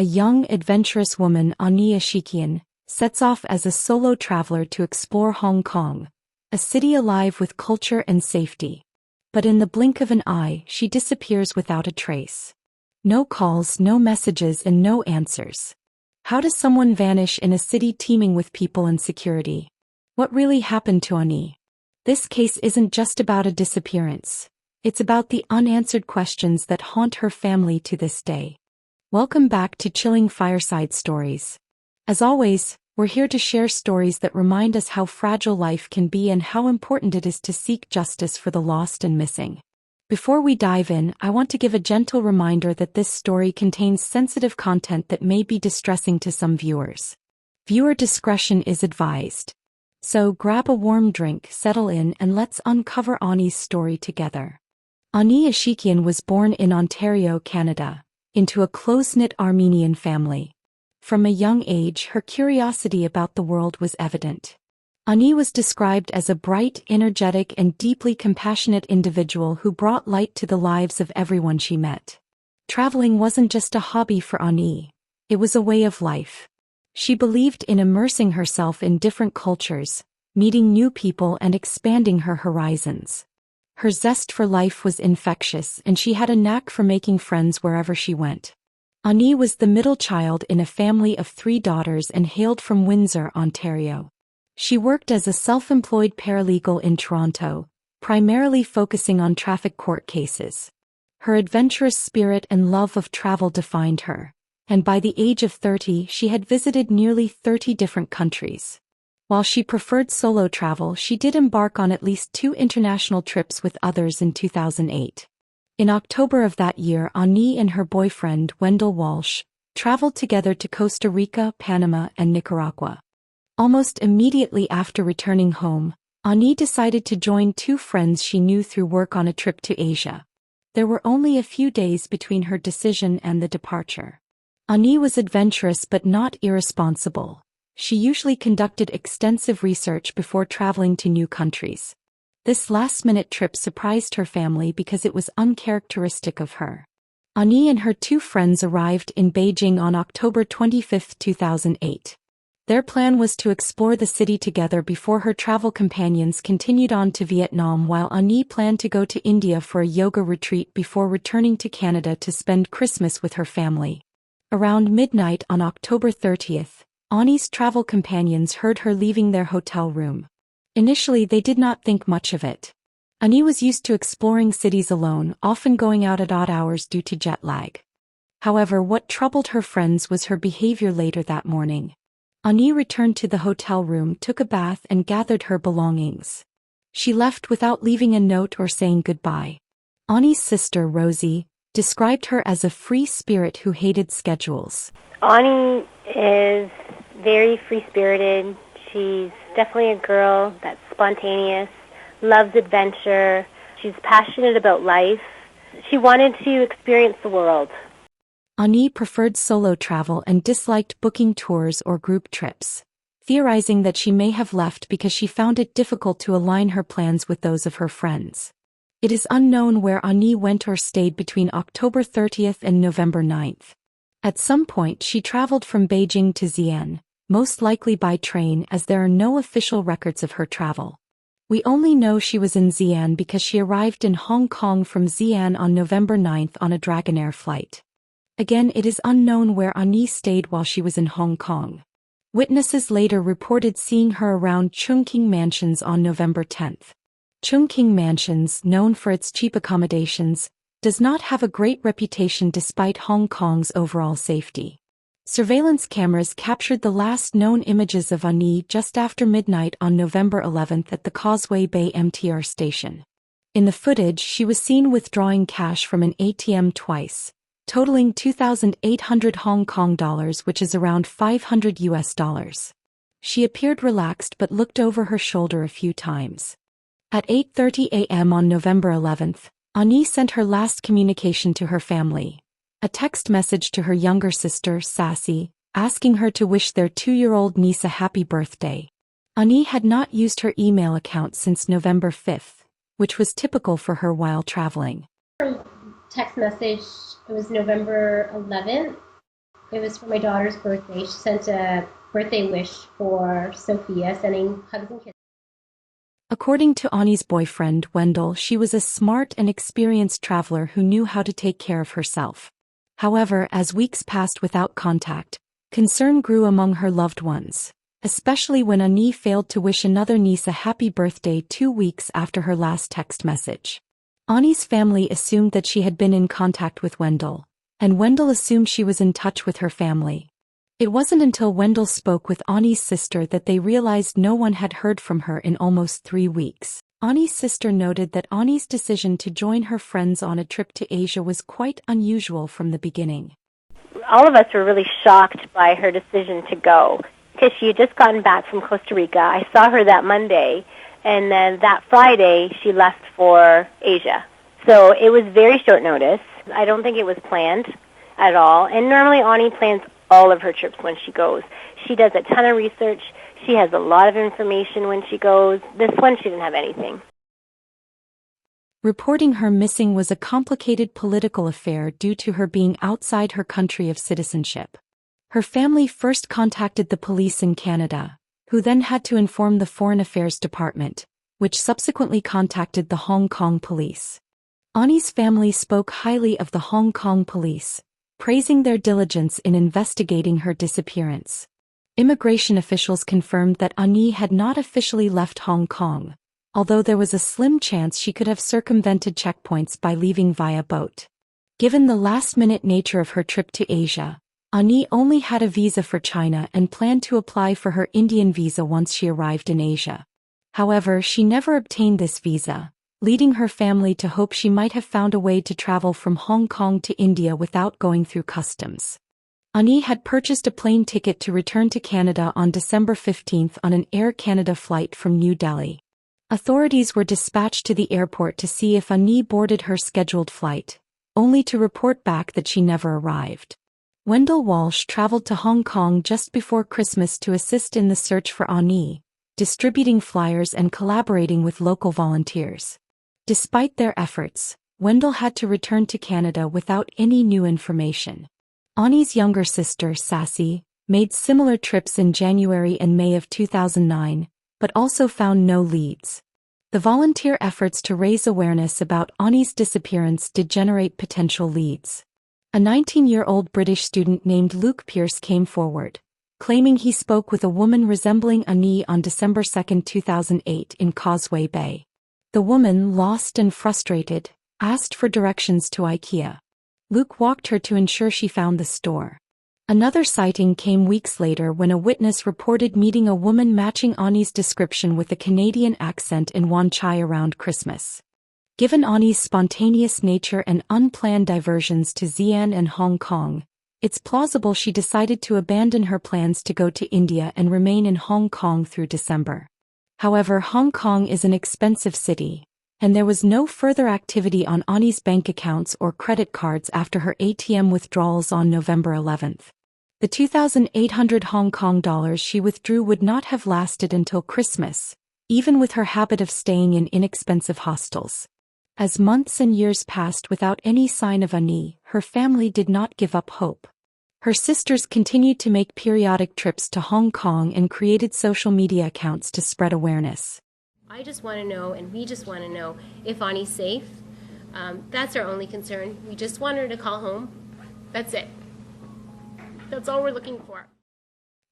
a young, adventurous woman, Ashekian, sets off as a solo traveler to explore Hong Kong, a city alive with culture and safety. But in the blink of an eye, she disappears without a trace. No calls, no messages, and no answers. How does someone vanish in a city teeming with people and security? What really happened to Ani? This case isn't just about a disappearance. It's about the unanswered questions that haunt her family to this day. Welcome back to Chilling Fireside Stories. As always, we're here to share stories that remind us how fragile life can be and how important it is to seek justice for the lost and missing. Before we dive in, I want to give a gentle reminder that this story contains sensitive content that may be distressing to some viewers. Viewer discretion is advised. So grab a warm drink, settle in, and let's uncover Ani's story together. Ani Ashekian was born in Ontario, Canada, into a close-knit Armenian family. From a young age, her curiosity about the world was evident. Ani was described as a bright, energetic, and deeply compassionate individual who brought light to the lives of everyone she met. Traveling wasn't just a hobby for Ani, it was a way of life. She believed in immersing herself in different cultures, meeting new people, and expanding her horizons. Her zest for life was infectious, and she had a knack for making friends wherever she went. Ani was the middle child in a family of 3 daughters and hailed from Windsor, Ontario. She worked as a self-employed paralegal in Toronto, primarily focusing on traffic court cases. Her adventurous spirit and love of travel defined her, and by the age of 30 she had visited nearly 30 different countries. While she preferred solo travel, she did embark on at least 2 international trips with others in 2008. In October of that year, Ani and her boyfriend, Wendell Walsh, traveled together to Costa Rica, Panama, and Nicaragua. Almost immediately after returning home, Ani decided to join 2 friends she knew through work on a trip to Asia. There were only a few days between her decision and the departure. Ani was adventurous but not irresponsible. She usually conducted extensive research before traveling to new countries. This last-minute trip surprised her family because it was uncharacteristic of her. Ani and her 2 friends arrived in Beijing on October 25, 2008. Their plan was to explore the city together before her travel companions continued on to Vietnam, while Ani planned to go to India for a yoga retreat before returning to Canada to spend Christmas with her family. Around midnight on October 30th, Ani's travel companions heard her leaving their hotel room. Initially, they did not think much of it. Ani was used to exploring cities alone, often going out at odd hours due to jet lag. However, what troubled her friends was her behavior later that morning. Ani returned to the hotel room, took a bath, and gathered her belongings. She left without leaving a note or saying goodbye. Ani's sister, Rosie, described her as a free spirit who hated schedules. Ani is very free-spirited. She's definitely a girl that's spontaneous, loves adventure. She's passionate about life. She wanted to experience the world. Ani preferred solo travel and disliked booking tours or group trips, theorizing that she may have left because she found it difficult to align her plans with those of her friends. It is unknown where Ani went or stayed between October 30th and November 9th. At some point she traveled from Beijing to Xi'an, most likely by train, as there are no official records of her travel. We only know she was in Xi'an because she arrived in Hong Kong from Xi'an on November 9th on a Dragonair flight. Again, it is unknown where Ani stayed while she was in Hong Kong. Witnesses later reported seeing her around Chungking Mansions on November 10th. Chungking Mansions, known for its cheap accommodations, does not have a great reputation despite Hong Kong's overall safety. Surveillance cameras captured the last known images of Ani just after midnight on November 11th at the Causeway Bay MTR station. In the footage, she was seen withdrawing cash from an ATM twice, totaling 2,800 Hong Kong dollars, which is around $500 US. She appeared relaxed but looked over her shoulder a few times. At 8:30 a.m. on November 11th, Ani sent her last communication to her family, a text message to her younger sister, Sassy, asking her to wish their 2-year-old niece a happy birthday. Ani had not used her email account since November 5th, which was typical for her while traveling. Text message, it was November 11th. It was for my daughter's birthday. She sent a birthday wish for Sophia, sending hugs and kisses. According to Ani's boyfriend, Wendell, she was a smart and experienced traveler who knew how to take care of herself. However, as weeks passed without contact, concern grew among her loved ones, especially when Ani failed to wish another niece a happy birthday 2 weeks after her last text message. Ani's family assumed that she had been in contact with Wendell, and Wendell assumed she was in touch with her family. It wasn't until Wendell spoke with Ani's sister that they realized no one had heard from her in almost 3 weeks. Ani's sister noted that Ani's decision to join her friends on a trip to Asia was quite unusual from the beginning. All of us were really shocked by her decision to go because she had just gotten back from Costa Rica. I saw her that Monday, and then that Friday she left for Asia. So it was very short notice. I don't think it was planned at all. And normally Ani plans all of her trips when she goes. She does a ton of research. She has a lot of information when she goes. This one, she didn't have anything. Reporting her missing was a complicated political affair due to her being outside her country of citizenship. Her family first contacted the police in Canada, who then had to inform the Foreign Affairs Department, which subsequently contacted the Hong Kong police. Ani's family spoke highly of the Hong Kong police, praising their diligence in investigating her disappearance. Immigration officials confirmed that Ani had not officially left Hong Kong, although there was a slim chance she could have circumvented checkpoints by leaving via boat. Given the last-minute nature of her trip to Asia, Ani only had a visa for China and planned to apply for her Indian visa once she arrived in Asia. However, she never obtained this visa, leading her family to hope she might have found a way to travel from Hong Kong to India without going through customs. Ani had purchased a plane ticket to return to Canada on December 15 on an Air Canada flight from New Delhi. Authorities were dispatched to the airport to see if Ani boarded her scheduled flight, only to report back that she never arrived. Wendell Walsh traveled to Hong Kong just before Christmas to assist in the search for Ani, distributing flyers and collaborating with local volunteers. Despite their efforts, Wendell had to return to Canada without any new information. Ani's younger sister, Sassy, made similar trips in January and May of 2009, but also found no leads. The volunteer efforts to raise awareness about Ani's disappearance did generate potential leads. A 19-year-old British student named Luke Pierce came forward, claiming he spoke with a woman resembling Ani on December 2, 2008 in Causeway Bay. The woman, lost and frustrated, asked for directions to IKEA. Luke walked her to ensure she found the store. Another sighting came weeks later when a witness reported meeting a woman matching Ani's description with a Canadian accent in Wan Chai around Christmas. Given Ani's spontaneous nature and unplanned diversions to Xi'an and Hong Kong, it's plausible she decided to abandon her plans to go to India and remain in Hong Kong through December. However, Hong Kong is an expensive city, and there was no further activity on Ani's bank accounts or credit cards after her ATM withdrawals on November 11. The 2,800 Hong Kong dollars she withdrew would not have lasted until Christmas, even with her habit of staying in inexpensive hostels. As months and years passed without any sign of Ani, her family did not give up hope. Her sisters continued to make periodic trips to Hong Kong and created social media accounts to spread awareness. I just want to know, and we just want to know, if Ani's safe. That's our only concern. We just want her to call home. That's it. That's all we're looking for.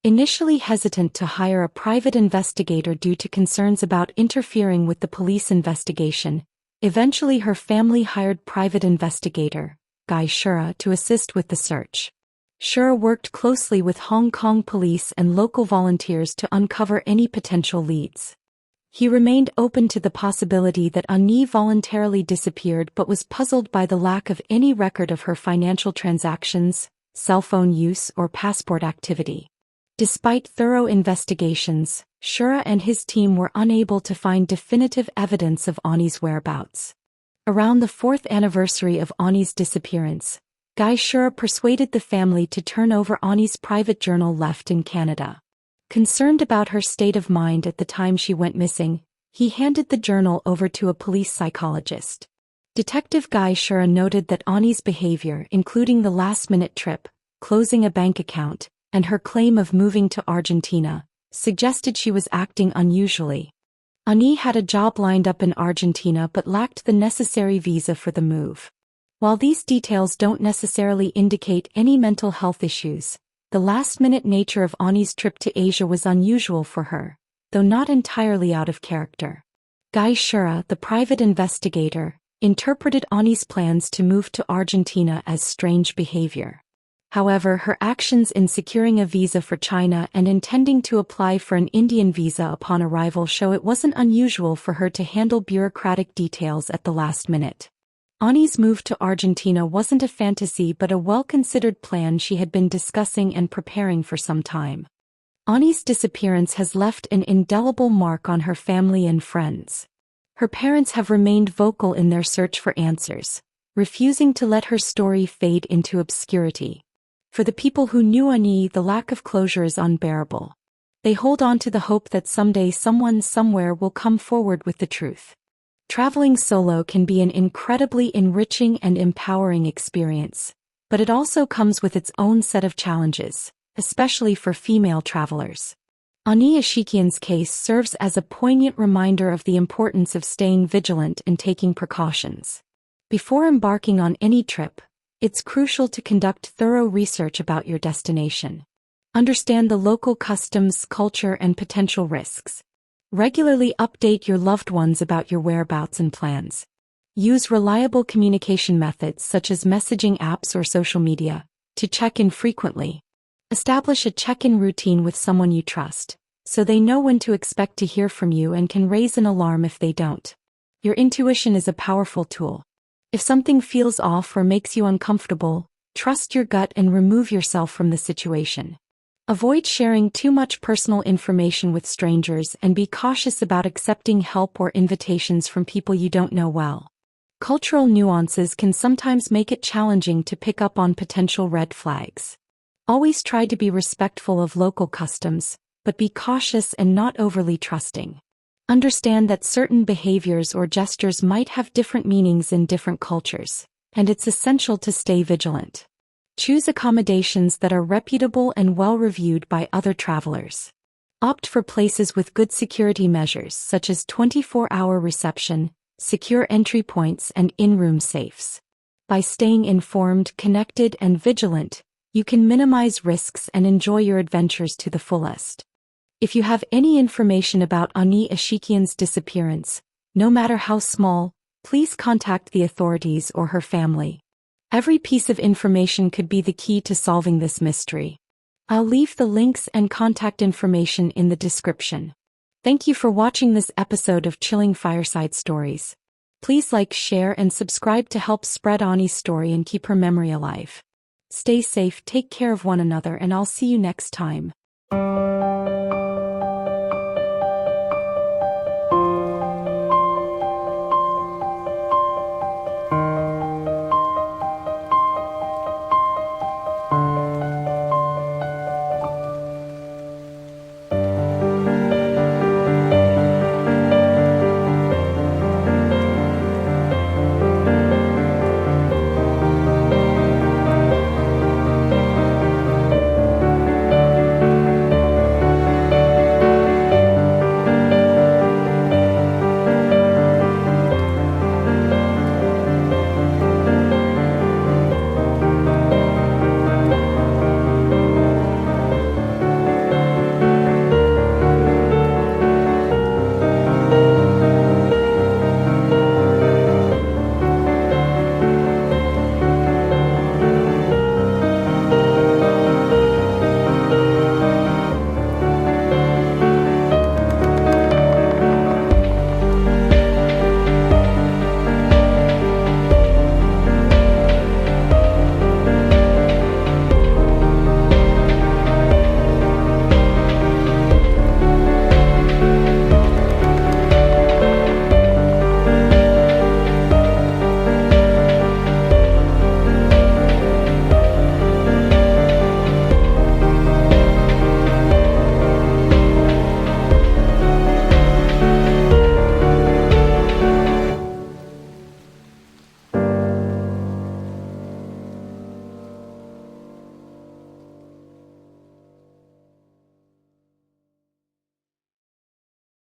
Initially hesitant to hire a private investigator due to concerns about interfering with the police investigation, eventually her family hired private investigator, Guy Shura, to assist with the search. Shura worked closely with Hong Kong police and local volunteers to uncover any potential leads. He remained open to the possibility that Ani voluntarily disappeared but was puzzled by the lack of any record of her financial transactions, cell phone use, or passport activity. Despite thorough investigations, Shura and his team were unable to find definitive evidence of Ani's whereabouts. Around the 4th anniversary of Ani's disappearance, Guy Shura persuaded the family to turn over Ani's private journal left in Canada. Concerned about her state of mind at the time she went missing, he handed the journal over to a police psychologist. Detective Guy Shura noted that Ani's behavior, including the last-minute trip, closing a bank account, and her claim of moving to Argentina, suggested she was acting unusually. Ani had a job lined up in Argentina but lacked the necessary visa for the move. While these details don't necessarily indicate any mental health issues, the last-minute nature of Ani's trip to Asia was unusual for her, though not entirely out of character. Guy Shura, the private investigator, interpreted Ani's plans to move to Argentina as strange behavior. However, her actions in securing a visa for China and intending to apply for an Indian visa upon arrival show it wasn't unusual for her to handle bureaucratic details at the last minute. Ani's move to Argentina wasn't a fantasy but a well-considered plan she had been discussing and preparing for some time. Ani's disappearance has left an indelible mark on her family and friends. Her parents have remained vocal in their search for answers, refusing to let her story fade into obscurity. For the people who knew Ani, the lack of closure is unbearable. They hold on to the hope that someday someone somewhere will come forward with the truth. Traveling solo can be an incredibly enriching and empowering experience, but it also comes with its own set of challenges, especially for female travelers. Ani Ashekian's case serves as a poignant reminder of the importance of staying vigilant and taking precautions. Before embarking on any trip, it's crucial to conduct thorough research about your destination. Understand the local customs, culture, and potential risks. Regularly update your loved ones about your whereabouts and plans. Use reliable communication methods such as messaging apps or social media to check in frequently. Establish a check-in routine with someone you trust, so they know when to expect to hear from you and can raise an alarm if they don't. Your intuition is a powerful tool. If something feels off or makes you uncomfortable, trust your gut and remove yourself from the situation. Avoid sharing too much personal information with strangers and be cautious about accepting help or invitations from people you don't know well. Cultural nuances can sometimes make it challenging to pick up on potential red flags. Always try to be respectful of local customs, but be cautious and not overly trusting. Understand that certain behaviors or gestures might have different meanings in different cultures, and it's essential to stay vigilant. Choose accommodations that are reputable and well-reviewed by other travelers. Opt for places with good security measures such as 24-hour reception, secure entry points, and in-room safes. By staying informed, connected, and vigilant, you can minimize risks and enjoy your adventures to the fullest. If you have any information about Ani Ashekian's disappearance, no matter how small, please contact the authorities or her family. Every piece of information could be the key to solving this mystery. I'll leave the links and contact information in the description. Thank you for watching this episode of Chilling Fireside Stories. Please like, share, and subscribe to help spread Ani's story and keep her memory alive. Stay safe, take care of one another, and I'll see you next time.